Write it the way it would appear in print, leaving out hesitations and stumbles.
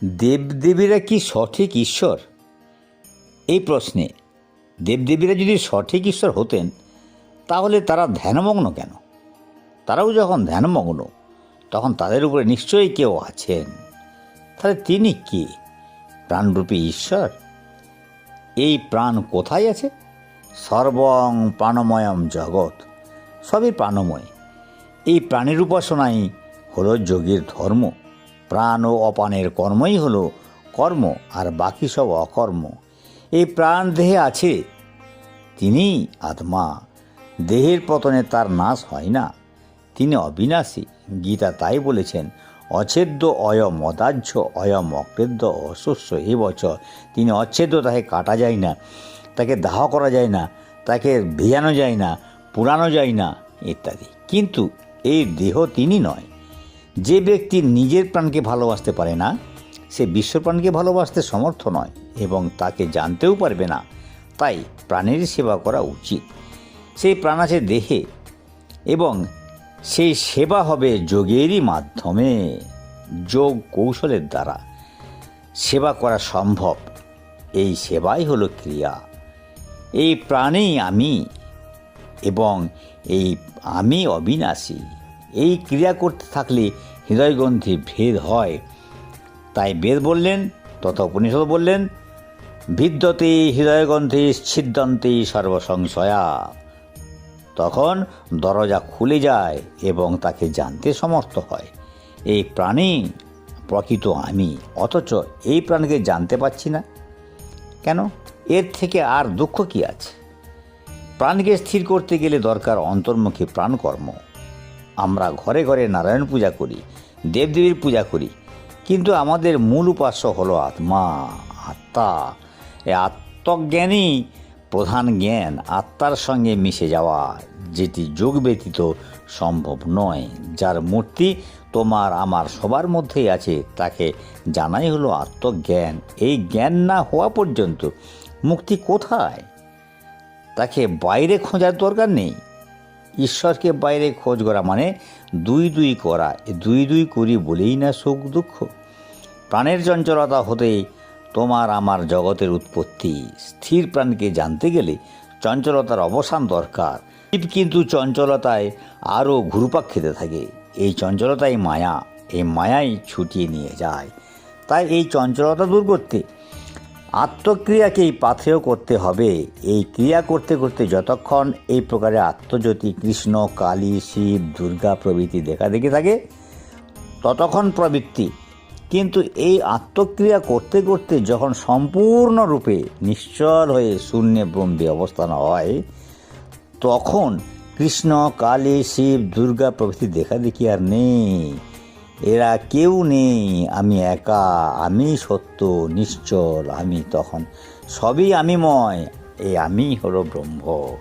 দেবদেবীরা কি সঠিক ঈশ্বর? এই প্রশ্নে দেবদেবীরা যদি সঠিক ঈশ্বর হতেন তাহলে তারা ধ্যানমগ্ন কেন? তারাও যখন ধ্যানমগ্ন তখন তাদের উপরে নিশ্চয়ই কেউ আছেন। তাহলে তিনি কি প্রাণরূপী ঈশ্বর? এই প্রাণ কোথায় আছে? সর্বং প্রাণময়ম জগৎ, সবই প্রাণময়। এই প্রাণের উপাসনাই হলো যোগীর ধর্ম। প্রাণ ও অপানের কর্মই হলো কর্ম, আর বাকি সব অকর্ম। এই প্রাণ দেহে আছে, তিনি আত্মা। দেহের পতনে তার নাশ হয় না, তিনি অবিনাশী। গীতা তাই বলেছেন, অচ্ছেদ্য অয়ম অদাহ্য অয়ম অক্লেদ্য অশস্য এ বছর। তিনি অচ্ছেদ্য, তাকে কাটা যায় না, তাকে দাহ করা যায় না, তাকে ভেজানো যায় না, পুরানো যায় না ইত্যাদি। কিন্তু এই দেহ তিনি নয়। যে ব্যক্তি নিজের প্রাণকে ভালোবাসতে পারে না, সে বিশ্বপ্রাণকে ভালোবাসতে সমর্থ নয় এবং তাকে জানতেও পারবে না। তাই প্রাণের সেবা করা উচিত। সেই প্রাণ আছে দেহে এবং সেই সেবা হবে যোগেরই মাধ্যমে। যোগ কৌশলের দ্বারা সেবা করা সম্ভব। এই সেবাই হলো ক্রিয়া। এই প্রাণেই আমি এবং এই আমি অবিনাশী। এই ক্রিয়া করতে থাকলে হৃদয়গ্রন্থি ভেদ হয়। তাই বেদ বললেন, তথা উপনিষদ বললেন, ভিদ্যতে হৃদয়গ্রন্থি ছিদ্যন্তে সর্বসংশয়া। তখন দরজা খুলে যায় এবং তাকে জানতে সমর্থ হয়। এই প্রাণই প্রকৃত আমি, অথচ এই প্রাণকে জানতে পারছি না কেন? এর থেকে আর দুঃখ কি আছে? প্রাণকে স্থির করতে গেলে দরকার অন্তর্মুখী প্রাণকর্ম। আমরা ঘরে ঘরে নারায়ণ পূজা করি, দেবদেবীর পূজা করি, কিন্তু আমাদের মূল উপাস্য হলো আত্মা, আত্মা। এই আত্মজ্ঞানই প্রধান জ্ঞান, আত্মার সঙ্গে মিশে যাওয়া, যেটি যোগ ব্যতীত সম্ভব নয়। যার মূর্তি তোমার আমার সবার মধ্যেই আছে, তাকে জানাই হলো আত্মজ্ঞান। এই জ্ঞান না হওয়া পর্যন্ত মুক্তি কোথায়? তাকে বাইরে খোঁজার দরকার নেই। ঈশ্বরকে বাইরে খোঁজ করা মানে দুই দুই করা। দুই দুই করি বলেই না সুখ দুঃখ। প্রাণের চঞ্চলতা হতেই তোমার আমার জগতের উৎপত্তি। স্থির প্রাণকে জানতে গেলে চঞ্চলতার অবসান দরকার। জীব কিন্তু চঞ্চলতায় আরও ঘুরপাক খেতে থাকে। এই চঞ্চলতাই মায়া, এই মায়াই ছুটিয়ে নিয়ে যায়। তাই এই চঞ্চলতা দূর করতে আত্মক্রিয়াকেই পাথেয় করতে হবে। এই ক্রিয়া করতে করতে যতক্ষণ এই প্রকারে আত্মজ্যোতি কৃষ্ণ, কালী, শিব, দুর্গা প্রভৃতি দেখা দেখে থাকে, ততক্ষণ প্রবৃত্তি। কিন্তু এই আত্মক্রিয়া করতে করতে যখন সম্পূর্ণরূপে নিশ্চল হয়ে শূন্যে ব্রহ্মে অবস্থান হয়, তখন কৃষ্ণ, কালী, শিব, দুর্গা প্রভৃতি দেখা দেখি আর নেই। এরা কেউ নেই, আমি একা, আমি সত্য, নিশ্চল আমি। তখন সবই আমিময়, এই আমি হলো ব্রহ্ম।